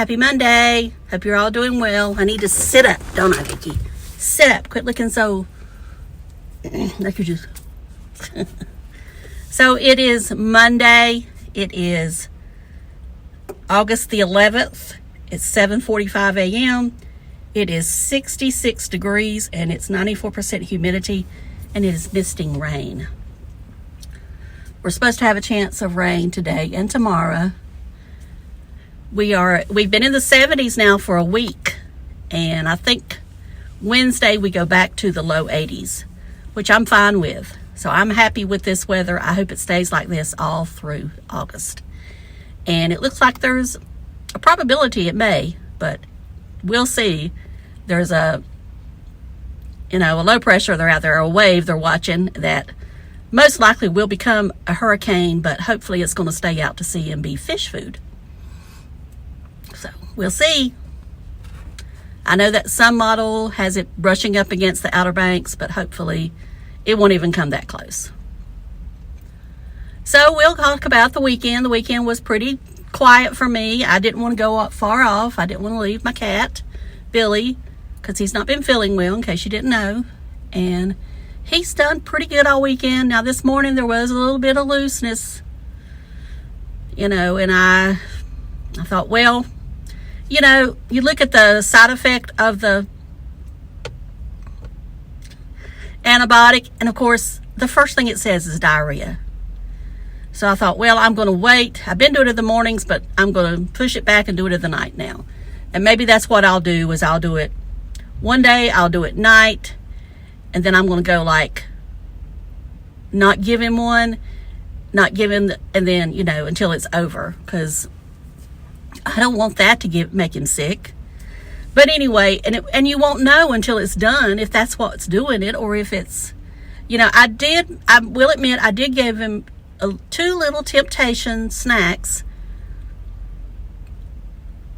Happy Monday. Hope you're all doing well. I need to sit up, don't I, Vicki? Sit up. Quit looking so like you're just... So it is Monday. It is August the 11th. It's 7:45 a.m. It is 66 degrees and it's 94% humidity and it is misting rain. We're supposed to have a chance of rain today and tomorrow. We've been in the 70s now for a week, and I think Wednesday we go back to the low 80s, which I'm fine with. So I'm happy with this weather. I hope it stays like this all through August. And it looks like there's a probability it may, but we'll see. There's a low pressure they're out there, a wave they're watching that most likely will become a hurricane, but hopefully it's going to stay out to sea and be fish food. So we'll see. I know that some model has it brushing up against the Outer Banks, but hopefully it won't even come that close. So we'll talk about the weekend. The weekend was pretty quiet for me. I didn't want to go far off. I didn't want to leave my cat, Billy, because he's not been feeling well, in case you didn't know. And he's done pretty good all weekend. Now this morning there was a little bit of looseness, and I thought, well, you look at the side effect of the antibiotic, and of course, the first thing it says is diarrhea. So I thought, well, I'm going to wait. I've been doing it in the mornings, but I'm going to push it back and do it at the night now. And maybe that's what I'll do, is I'll do it one day, I'll do it night, and then I'm going to go not give him one, and then, until it's over, because I don't want that to make him sick. But anyway, and you won't know until it's done if that's what's doing it, or if it's, I will admit, I did give him 2 little temptation snacks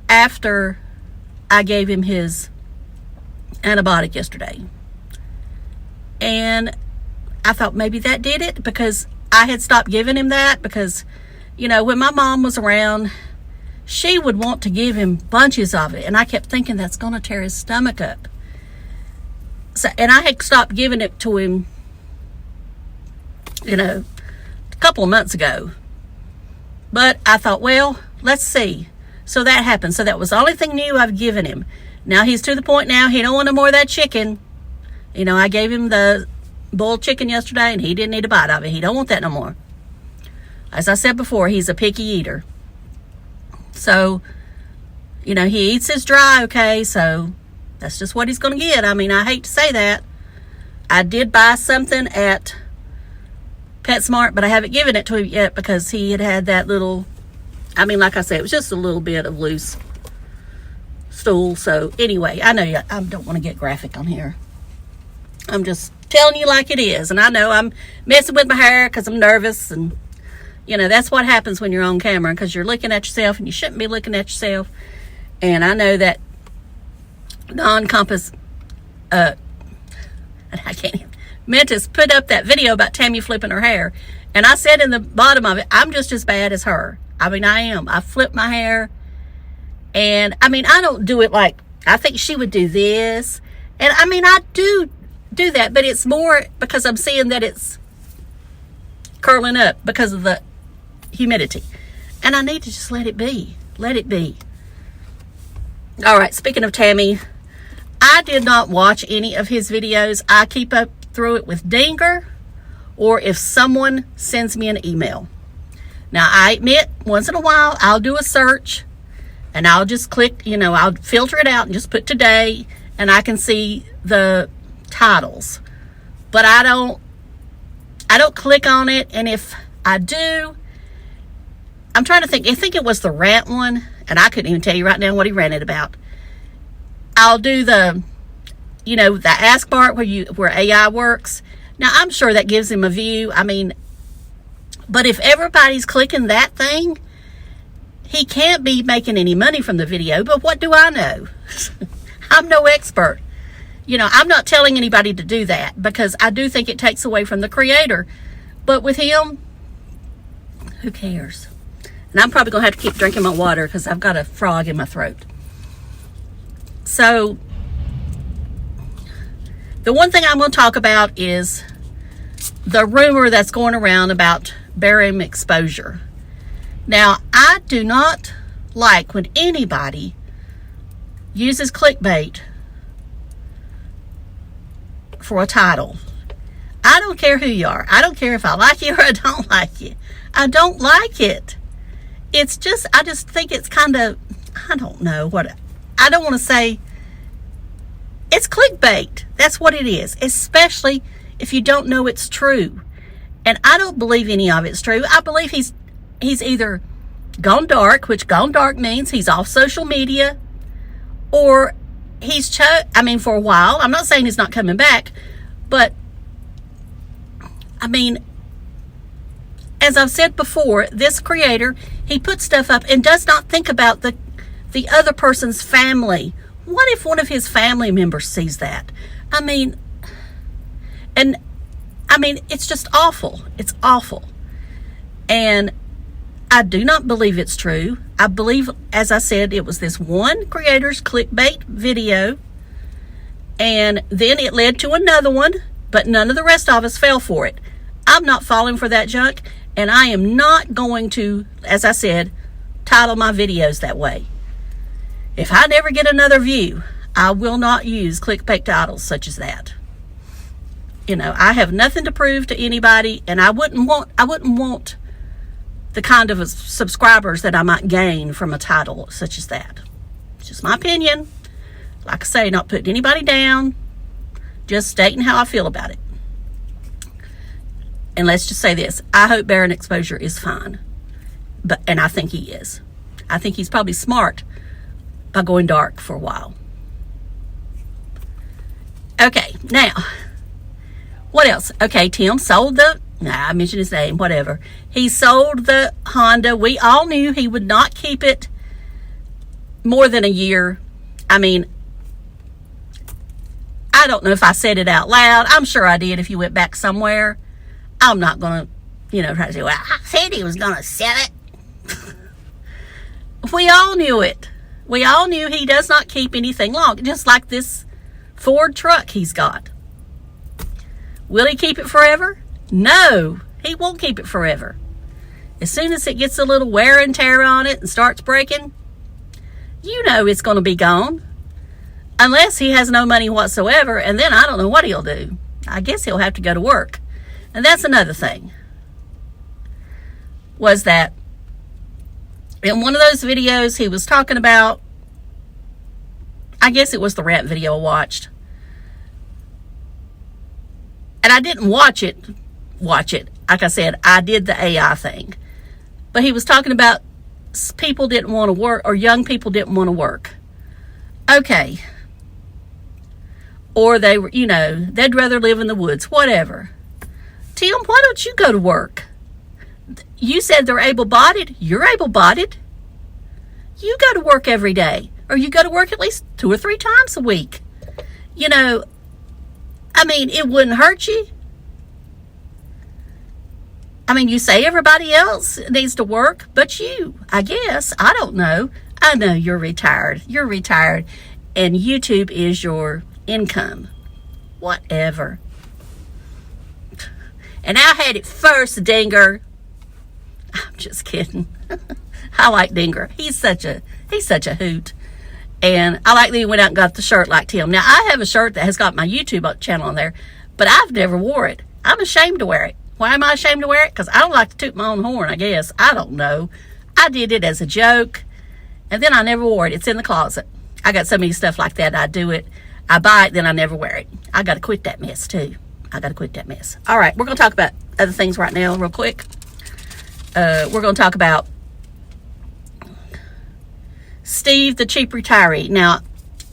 after I gave him his antibiotic yesterday. And I thought maybe that did it, because I had stopped giving him that, because, when my mom was around, she would want to give him bunches of it, and I kept thinking that's going to tear his stomach up. So, and I had stopped giving it to him, a couple of months ago. But I thought, well, let's see. So that happened. So that was the only thing new I've given him. Now he's to the point now, he don't want no more of that chicken. I gave him the boiled chicken yesterday, and he didn't eat a bite of it. He don't want that no more. As I said before, he's a picky eater. So, he eats his dry, okay, so that's just what he's going to get. I mean, I hate to say that. I did buy something at PetSmart, but I haven't given it to him yet, because he had that little, like I said, it was just a little bit of loose stool. So anyway, I know I don't want to get graphic on here. I'm just telling you like it is. And I know I'm messing with my hair because I'm nervous, and that's what happens when you're on camera, because you're looking at yourself and you shouldn't be looking at yourself. And I know that Compos Mentis put up that video about Tammy flipping her hair, and I said in the bottom of it, I'm just as bad as her. I am. I flip my hair, and I don't do it like, I think she would do this, and I do that, but it's more because I'm seeing that it's curling up because of the humidity, and I need to just let it be. All right, speaking of Tammy, I did not watch any of his videos. I keep up through it with Dinger, or if someone sends me an email. Now, I admit, once in a while, I'll do a search, and I'll just click, I'll filter it out and just put today, and I can see the titles. But I don't click on it, and if I do, I'm trying to think. I think it was the rant one, and I couldn't even tell you right now what he ranted about. I'll do the ask part where AI works. Now, I'm sure that gives him a view. But if everybody's clicking that thing, he can't be making any money from the video. But what do I know? I'm no expert. I'm not telling anybody to do that, because I do think it takes away from the creator. But with him, who cares? And I'm probably going to have to keep drinking my water because I've got a frog in my throat. So, the one thing I'm going to talk about is the rumor that's going around about barium exposure. Now, I do not like when anybody uses clickbait for a title. I don't care who you are. I don't care if I like you or I don't like you. I don't like it. It's just, I just think it's kind of, I don't know what, I don't want to say, it's clickbait. That's what it is, especially if you don't know it's true. And I don't believe any of it's true. I believe he's either gone dark, which gone dark means he's off social media, or he's, I mean, for a while. I'm not saying he's not coming back, but, I mean, as I've said before, this creator, he puts stuff up and does not think about the other person's family. What if one of his family members sees that? I mean, and I mean, it's just awful. It's awful. And I do not believe it's true. I believe, as I said, it was this one creator's clickbait video, and then it led to another one, but none of the rest of us fell for it. I'm not falling for that junk, and I am not going to, as I said, title my videos that way. If I never get another view, I will not use clickbait titles such as that. You know, I have nothing to prove to anybody, and I wouldn't want the kind of subscribers that I might gain from a title such as that. It's just my opinion. Like I say, not putting anybody down, just stating how I feel about it. And let's just say this, I hope barium exposure is fine. And I think he is. I think he's probably smart by going dark for a while. Okay, now, what else? Okay, Tim sold I mentioned his name, whatever. He sold the Honda. We all knew he would not keep it more than a year. I mean, I don't know if I said it out loud. I'm sure I did if you went back somewhere. I'm not going to, try to say, well, I said he was going to sell it. We all knew it. We all knew he does not keep anything long, just like this Ford truck he's got. Will he keep it forever? No, he won't keep it forever. As soon as it gets a little wear and tear on it and starts breaking, it's going to be gone. Unless he has no money whatsoever, and then I don't know what he'll do. I guess he'll have to go to work. And that's another thing. Was that in one of those videos he was talking about, I guess it was the rant video I watched. And I didn't watch it. Like I said, I did the AI thing. But he was talking about people didn't want to work, or young people didn't want to work. Okay. Or they were, they'd rather live in the woods, whatever. Tim, why don't you go to work? You said they're able-bodied. You're able-bodied. You go to work every day. Or you go to work at least 2 or 3 times a week. I mean, it wouldn't hurt you. I mean, you say everybody else needs to work, but you, I guess, I don't know. I know you're retired. You're retired, and YouTube is your income. Whatever. And I had it first, Dinger. I'm just kidding. I like Dinger. He's such a hoot. And I like that he went out and got the shirt like Tim. Now, I have a shirt that has got my YouTube channel on there, but I've never wore it. I'm ashamed to wear it. Why am I ashamed to wear it? Because I don't like to toot my own horn, I guess. I don't know. I did it as a joke, and then I never wore it. It's in the closet. I got so many stuff like that. I do it. I buy it, then I never wear it. I got to quit that mess, too. I got to quit that mess. All right, we're going to talk about other things right now real quick. We're going to talk about Steve, the cheap retiree. Now,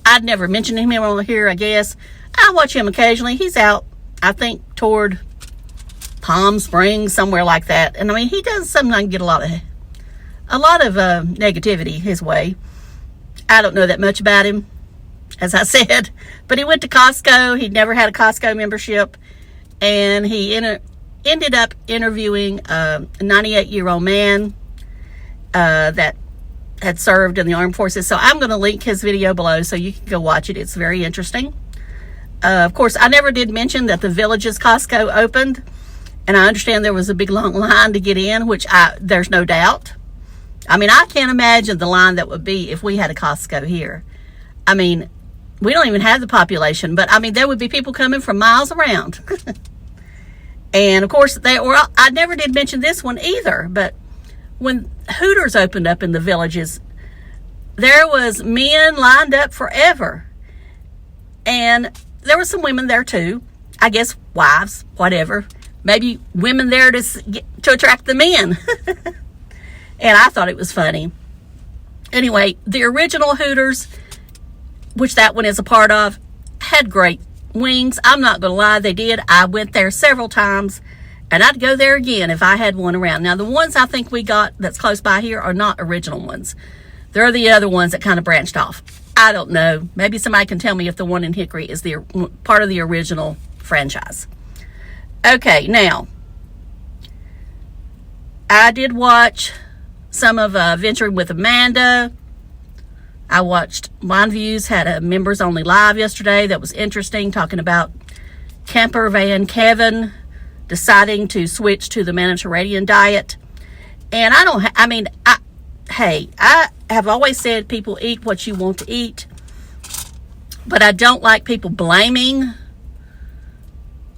I'd never mentioned him on here, I guess. I watch him occasionally. He's out, I think, toward Palm Springs, somewhere like that. And I mean, he does sometimes get a lot of negativity his way. I don't know that much about him, as I said. But he went to Costco. He'd never had a Costco membership. And he ended up interviewing a 98-year-old man. that had served in the armed forces. So I'm going to link his video below so you can go watch it. It's very interesting. Of course, I never did mention that the Villages Costco opened, and I understand there was a big long line to get in, which there's no doubt. I mean, I can't imagine the line that would be if we had a Costco here. I mean, we don't even have the population, but I mean, there would be people coming from miles around. And of course, I never did mention this one either, but when Hooters opened up in the Villages, there was men lined up forever. And there were some women there too. I guess wives, whatever. Maybe women there to attract the men. And I thought it was funny. Anyway, the original Hooters, which that one is a part of, had great wings. I'm not going to lie, they did. I went there several times, and I'd go there again if I had one around. Now, the ones I think we got that's close by here are not original ones. They're the other ones that kind of branched off. I don't know. Maybe somebody can tell me if the one in Hickory is the part of the original franchise. Okay, now, I did watch some of Venturing with Amanda. I watched Line Views had a members only live yesterday that was interesting, talking about Camper Van Kevin deciding to switch to the Mediterranean diet. And I have always said people eat what you want to eat, but I don't like people blaming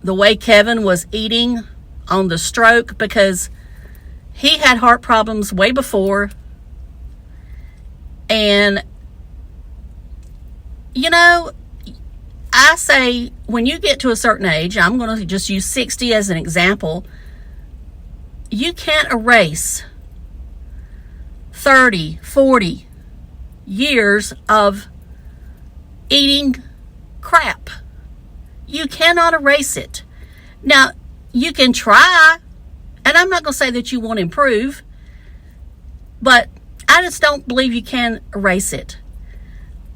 the way Kevin was eating on the stroke, because he had heart problems way before. And you know, I say when you get to a certain age, I'm going to just use 60 as an example, you can't erase 30, 40 years of eating crap. You cannot erase it. Now, you can try, and I'm not going to say that you won't improve, but I just don't believe you can erase it.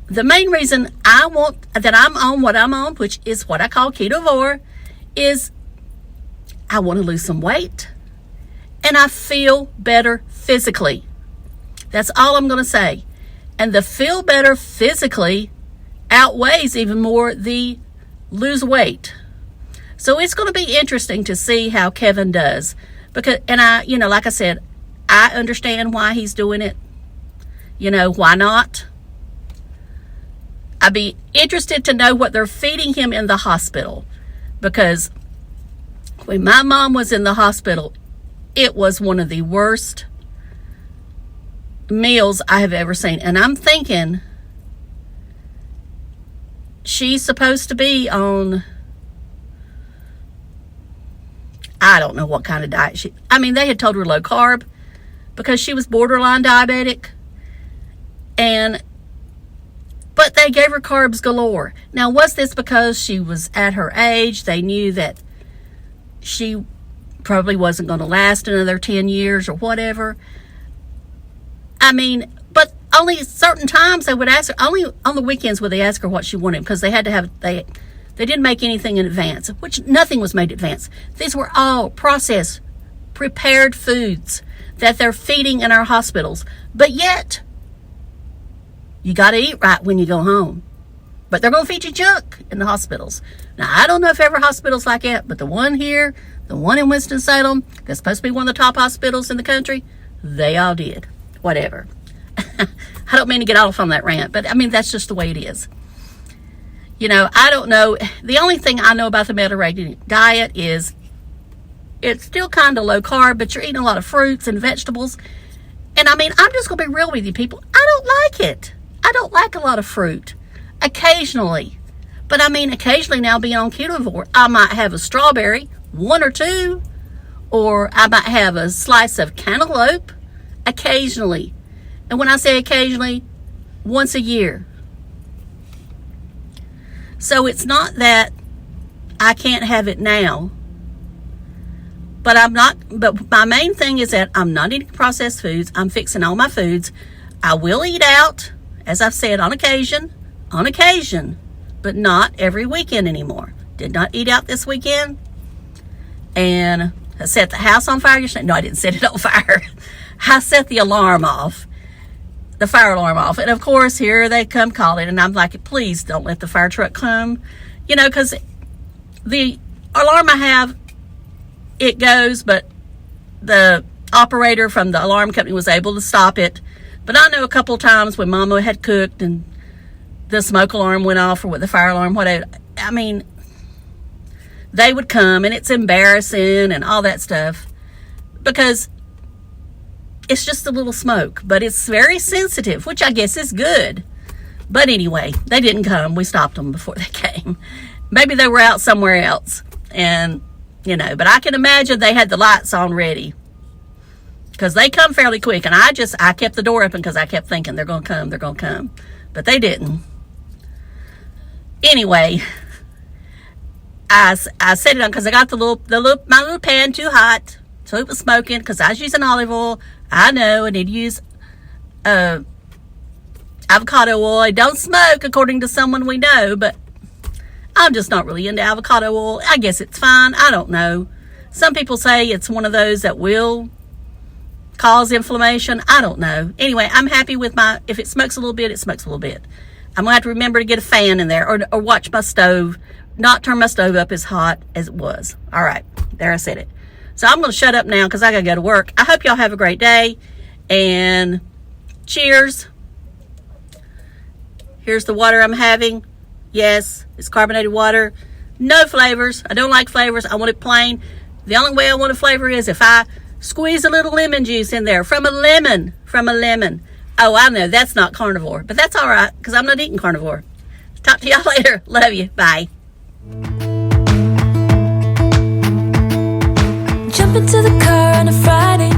The main reason I'm on what I'm on, which is what I call ketovore, is I want to lose some weight and I feel better physically. That's all I'm going to say. And the feel better physically outweighs even more the lose weight. So it's going to be interesting to see how Kevin does, because, and like I said, I understand why he's doing it. Why not? I'd be interested to know what they're feeding him in the hospital, because when my mom was in the hospital, it was one of the worst meals I have ever seen. And I'm thinking she's supposed to be on, I don't know what kind of diet they had told her low carb because she was borderline diabetic. But they gave her carbs galore. Now, was this because she was at her age? They knew that she probably wasn't going to last another 10 years or whatever. But only certain times they would ask her, only on the weekends would they ask her what she wanted, because they had to have, they didn't make anything in advance, which nothing was made in advance. These were all processed, prepared foods that they're feeding in our hospitals. But yet, you got to eat right when you go home. But they're going to feed you junk in the hospitals. Now, I don't know if every hospital's like that, but the one here, the one in Winston-Salem, that's supposed to be one of the top hospitals in the country, they all did. Whatever. I don't mean to get off on that rant, but that's just the way it is. I don't know. The only thing I know about the Mediterranean diet is it's still kind of low carb, but you're eating a lot of fruits and vegetables. And I'm just going to be real with you people. I don't like it. I don't like a lot of fruit. Occasionally. But occasionally now, being on ketovore, I might have a strawberry, one or two, or I might have a slice of cantaloupe occasionally. And when I say occasionally, once a year. So it's not that I can't have it now. But my main thing is that I'm not eating processed foods. I'm fixing all my foods. I will eat out, as I've said, on occasion, but not every weekend anymore. Did not eat out this weekend. And I set the house on fire yesterday. No, I didn't set it on fire. I set the alarm off, the fire alarm off. And of course, here they come calling, and I'm like, please don't let the fire truck come. You know, because the alarm I have, it goes, but the operator from the alarm company was able to stop it. But I know a couple times when Mama had cooked and the smoke alarm went off, or with the fire alarm, whatever. I mean, they would come, and it's embarrassing and all that stuff, because it's just a little smoke, but it's very sensitive, which I guess is good. But anyway, they didn't come. We stopped them before they came. Maybe they were out somewhere else, and you know, but I can imagine they had the lights on ready, because they come fairly quick. And I kept the door open because I kept thinking they're going to come, but they didn't. Anyway, I set it on because I got my little pan too hot, so it was smoking because I was using olive oil. I know I need to use avocado oil. It don't smoke according to someone we know, but I'm just not really into avocado oil. I guess it's fine. I don't know. Some people say it's one of those that will cause inflammation. I don't know. Anyway, I'm happy with if it smokes a little bit, it smokes a little bit. I'm going to have to remember to get a fan in there, or watch my stove, not turn my stove up as hot as it was. All right, there, I said it. So I'm going to shut up now because I got to go to work. I hope y'all have a great day, and cheers. Here's the water I'm having. Yes, it's carbonated water. No flavors. I don't like flavors. I want it plain. The only way I want a flavor is if I squeeze a little lemon juice in there from a lemon. Oh, I know that's not carnivore, but that's all right because I'm not eating carnivore. Talk to y'all later. Love you. Bye. Jump into the car on a Friday